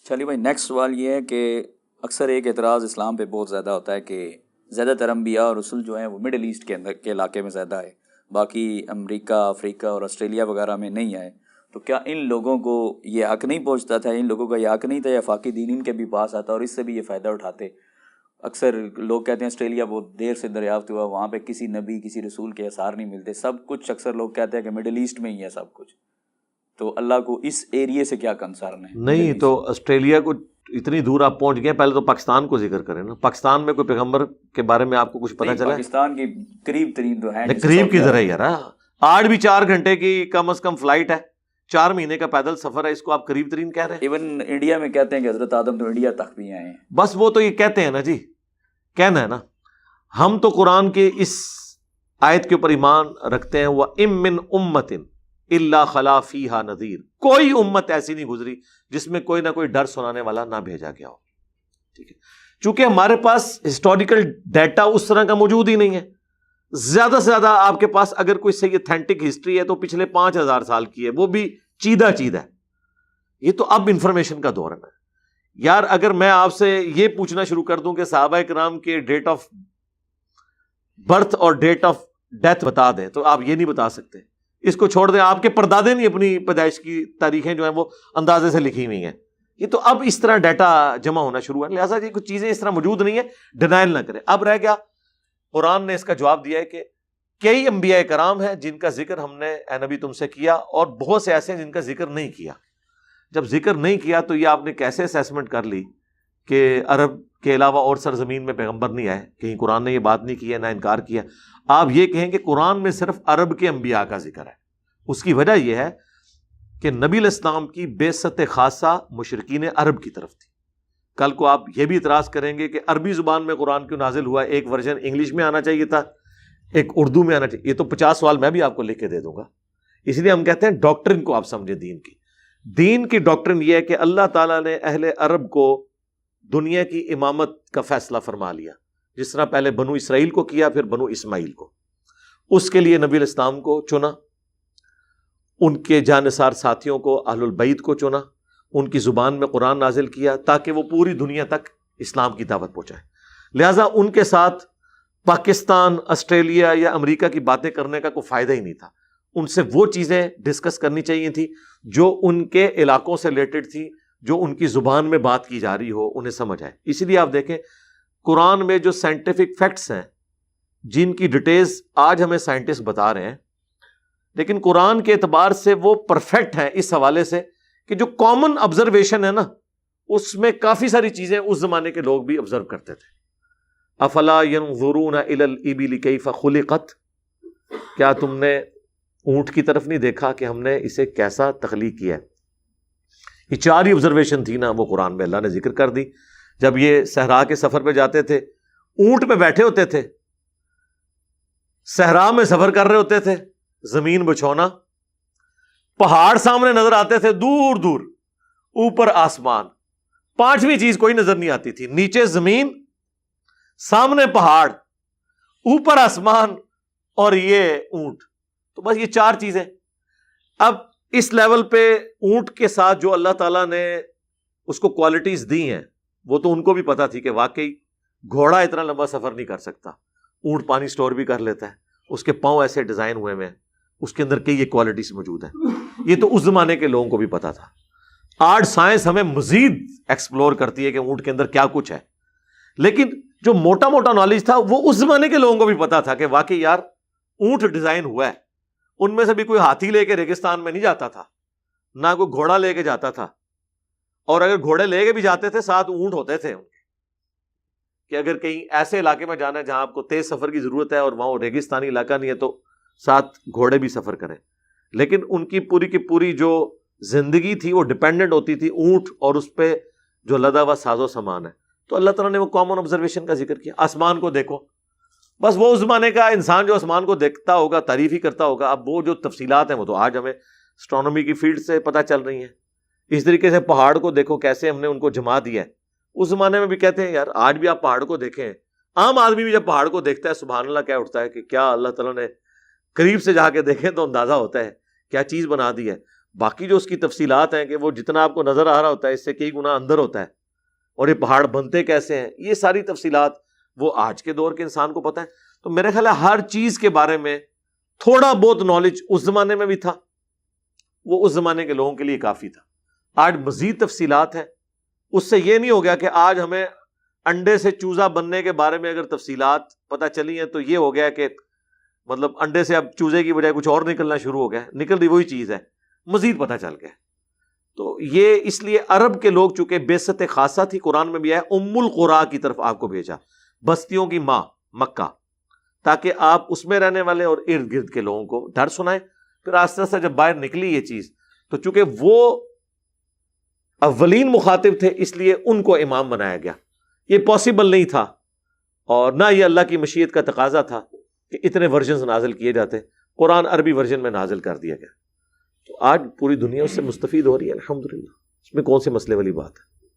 چلیے بھائی، نیکسٹ سوال یہ ہے کہ اکثر ایک اعتراض اسلام پہ بہت زیادہ ہوتا ہے کہ زیادہ تر انبیاء اور رسول جو ہیں وہ مڈل ایسٹ کے اندر کے علاقے میں زیادہ ہے، باقی امریکہ، افریقہ اور آسٹریلیا وغیرہ میں نہیں آئے. تو کیا ان لوگوں کو یہ حق نہیں پہنچتا تھا، ان لوگوں کا یہ حق نہیں تھا، یا فاقی دین ان کے بھی پاس آتا اور اس سے بھی یہ فائدہ اٹھاتے؟ اکثر لوگ کہتے ہیں آسٹریلیا بہت دیر سے دریافت ہوا، وہاں پہ کسی نبی کسی رسول کے آثار نہیں ملتے، سب کچھ اکثر لوگ کہتے ہیں کہ مڈل ایسٹ میں ہی ہے سب کچھ. تو اللہ کو اس ایریے سے کیا کنسرن ہے؟ نہیں تو آسٹریلیا کو اتنی دور آپ پہنچ گئے، پہلے تو پاکستان کو ذکر کریں نا. پاکستان میں کوئی پیغمبر کے بارے میں آپ کو کچھ پتہ چلا؟ پاکستان کی قریب ترین تو ہے، قریب کی ذرا یار، آج بھی 4 گھنٹے کی کم از کم فلائٹ ہے، 4 مہینے کا پیدل سفر ہے، اس کو آپ قریب ترین کہہ رہے ہیں؟ ایون انڈیا میں کہتے ہیں کہ حضرت آدم تو انڈیا تک بھی آئے ہیں. بس وہ تو یہ کہتے ہیں نا جی، کہنا ہے نا. ہم تو قرآن کے اس آیت کے اوپر ایمان رکھتے ہیں، وَإِن مِّن أُمَّةٍ إِلَّا خَلَا فِيهَا نَذِيرٌ. کوئی امت ایسی نہیں گزری جس میں کوئی نہ کوئی ڈر سنانے والا نہ بھیجا گیا ہو. ٹھیک ہے، چونکہ ہمارے پاس ہسٹوریکل ڈیٹا اس طرح کا موجود ہی نہیں ہے. زیادہ سے زیادہ آپ کے پاس اگر کوئی صحیح اتھینٹک ہسٹری ہے تو پچھلے 5000 سال کی ہے، وہ بھی چیدہ ہے. یہ تو اب انفارمیشن کا دور ہے یار. اگر میں آپ سے یہ پوچھنا شروع کر دوں کہ صحابہ کرام کے ڈیٹ آف برتھ اور ڈیٹ آف ڈیتھ بتا دیں تو آپ یہ نہیں بتا سکتے. اس کو چھوڑ دیں، آپ کے پردادے نہیں اپنی پیدائش کی تاریخیں جو ہیں وہ اندازے سے لکھی ہوئی ہیں. یہ تو اب اس طرح ڈیٹا جمع ہونا شروع ہے، لہٰذا یہ کچھ چیزیں اس طرح موجود نہیں ہے، ڈینائل نہ کریں. اب رہ گیا، قرآن نے اس کا جواب دیا ہے کہ کئی انبیاء کرام ہیں جن کا ذکر ہم نے اے نبی تم سے کیا، اور بہت سے ایسے ہیں جن کا ذکر نہیں کیا. جب ذکر نہیں کیا تو یہ آپ نے کیسے اسیسمنٹ کر لی کہ عرب کے علاوہ اور سرزمین میں پیغمبر نہیں آئے؟ کہیں قرآن نے یہ بات نہیں کی ہے، نہ انکار کیا. آپ یہ کہیں کہ قرآن میں صرف عرب کے انبیاء کا ذکر ہے. اس کی وجہ یہ ہے کہ نبی علیہ السلام کی بعثت خاصہ مشرکین عرب کی طرف تھی. کل کو آپ یہ بھی اعتراض کریں گے کہ عربی زبان میں قرآن کیوں نازل ہوا ہے، ایک ورژن انگلش میں آنا چاہیے تھا، ایک اردو میں آنا چاہیے. یہ تو 50 سوال میں بھی آپ کو لکھ کے دے دوں گا. اس لیے ہم کہتے ہیں ڈاکٹرن کو آپ سمجھیں. دین کی ڈاکٹرن یہ ہے کہ اللہ تعالیٰ نے اہل عرب کو دنیا کی امامت کا فیصلہ فرما لیا، جس طرح پہلے بنو اسرائیل کو کیا، پھر بنو اسماعیل کو. اس کے لیے نبی علیہ السلام کو چنا، ان کے جانثار ساتھیوں کو، اہل البیت کو چنا، ان کی زبان میں قرآن نازل کیا تاکہ وہ پوری دنیا تک اسلام کی دعوت پہنچائے. لہٰذا ان کے ساتھ پاکستان، آسٹریلیا یا امریکہ کی باتیں کرنے کا کوئی فائدہ ہی نہیں تھا. ان سے وہ چیزیں ڈسکس کرنی چاہیے تھی جو ان کے علاقوں سے ریلیٹڈ تھی، جو ان کی زبان میں بات کی جا رہی ہو، انہیں سمجھ آئے. اسی لیے آپ دیکھیں قرآن میں جو سائنٹیفک فیکٹس ہیں، جن کی ڈیٹیلز آج ہمیں سائنٹسٹ بتا رہے ہیں، لیکن قرآن کے اعتبار سے وہ پرفیکٹ ہیں اس حوالے سے کہ جو کامن آبزرویشن ہے نا، اس میں کافی ساری چیزیں اس زمانے کے لوگ بھی آبزرو کرتے تھے. افلا ينظرون الى الابل كيف خلقت، کیا تم نے اونٹ کی طرف نہیں دیکھا کہ ہم نے اسے کیسا تخلیق کیا ہے؟ یہ 4 ہی آبزرویشن تھی نا، وہ قرآن میں اللہ نے ذکر کر دی. جب یہ صحرا کے سفر پہ جاتے تھے، اونٹ پہ بیٹھے ہوتے تھے، صحرا میں سفر کر رہے ہوتے تھے، زمین بچھونا، پہاڑ سامنے نظر آتے تھے دور دور، اوپر آسمان، 5ویں چیز کوئی نظر نہیں آتی تھی. نیچے زمین، سامنے پہاڑ، اوپر آسمان، اور یہ اونٹ. تو بس یہ 4 چیزیں. اب اس لیول پہ اونٹ کے ساتھ جو اللہ تعالیٰ نے اس کو کوالٹیز دی ہیں، وہ تو ان کو بھی پتا تھی کہ واقعی گھوڑا اتنا لمبا سفر نہیں کر سکتا، اونٹ پانی سٹور بھی کر لیتا ہے، اس کے پاؤں ایسے ڈیزائن ہوئے ہیں، اس کے اندر کئی کوالٹیز موجود ہیں. یہ تو اس زمانے کے لوگوں کو بھی پتا تھا. آج سائنس ہمیں مزید ایکسپلور کرتی ہے کہ اونٹ کے اندر کیا کچھ ہے، لیکن جو موٹا موٹا نالج تھا وہ اس زمانے کے لوگوں کو بھی پتا تھا کہ واقعی یار اونٹ ڈیزائن ہوا ہے. ان میں سے بھی کوئی ہاتھی لے کے ریگستان میں نہیں جاتا تھا، نہ کوئی گھوڑا لے کے جاتا تھا، اور اگر گھوڑے لے کے بھی جاتے تھے ساتھ اونٹ ہوتے تھے ان کے، کہ اگر کہیں ایسے علاقے میں جانا ہے جہاں آپ کو تیز سفر کی ضرورت ہے اور وہاں ریگستانی علاقہ نہیں ہے تو ساتھ گھوڑے بھی سفر کریں. لیکن ان کی پوری کی پوری جو زندگی تھی وہ ڈیپینڈنٹ ہوتی تھی اونٹ اور اس پہ جو لدا ہوا ساز و سامان ہے. تو اللہ تعالیٰ نے وہ کامن آبزرویشن کا ذکر کیا. آسمان کو دیکھو، بس وہ اس زمانے کا انسان جو آسمان کو دیکھتا ہوگا تعریف ہی کرتا ہوگا. اب وہ جو تفصیلات ہیں وہ تو آج ہمیں اسٹرانومی کی فیلڈ سے پتہ چل رہی ہیں. اس طریقے سے پہاڑ کو دیکھو کیسے ہم نے ان کو جما دیا ہے. اس زمانے میں بھی کہتے ہیں یار آج بھی آپ پہاڑ کو دیکھیں، عام آدمی بھی جب پہاڑ کو دیکھتا ہے سبحان اللہ کیا اٹھتا ہے کہ کیا اللہ تعالیٰ نے قریب سے جا کے دیکھیں تو اندازہ ہوتا ہے کیا چیز بنا دی ہے. باقی جو اس کی تفصیلات ہیں کہ وہ جتنا آپ کو نظر آ رہا ہوتا ہے اس سے کئی گنا اندر ہوتا ہے، اور یہ پہاڑ بنتے کیسے ہیں، یہ ساری تفصیلات وہ آج کے دور کے انسان کو پتہ ہے. تو میرے خیال ہے ہر چیز کے بارے میں تھوڑا بہت نالج اس زمانے میں بھی تھا، وہ اس زمانے کے لوگوں کے لیے کافی تھا. آج مزید تفصیلات ہیں. اس سے یہ نہیں ہو گیا کہ آج ہمیں انڈے سے چوزا بننے کے بارے میں اگر تفصیلات پتہ چلی ہیں تو یہ ہو گیا کہ مطلب انڈے سے اب چوزے کی بجائے کچھ اور نکلنا شروع ہو گیا، نکل رہی وہی چیز ہے، مزید پتہ چل گیا. تو یہ اس لیے عرب کے لوگ چونکہ بعثت خاصہ تھی، قرآن میں بھی ہے ام القرا کی طرف آپ کو بھیجا، بستیوں کی ماں مکہ، تاکہ آپ اس میں رہنے والے اور ارد گرد کے لوگوں کو ڈر سنائیں. پھر آہستہ آہستہ جب باہر نکلی یہ چیز تو چونکہ وہ اولین مخاطب تھے اس لیے ان کو امام بنایا گیا. یہ پاسبل نہیں تھا اور نہ یہ اللہ کی مشیت کا تقاضا تھا کہ اتنے ورژنز نازل کیے جاتے. قرآن عربی ورژن میں نازل کر دیا گیا. تو آج پوری دنیا اس سے مستفید ہو رہی ہے الحمدللہ. اس میں کون سے مسئلے والی بات ہے؟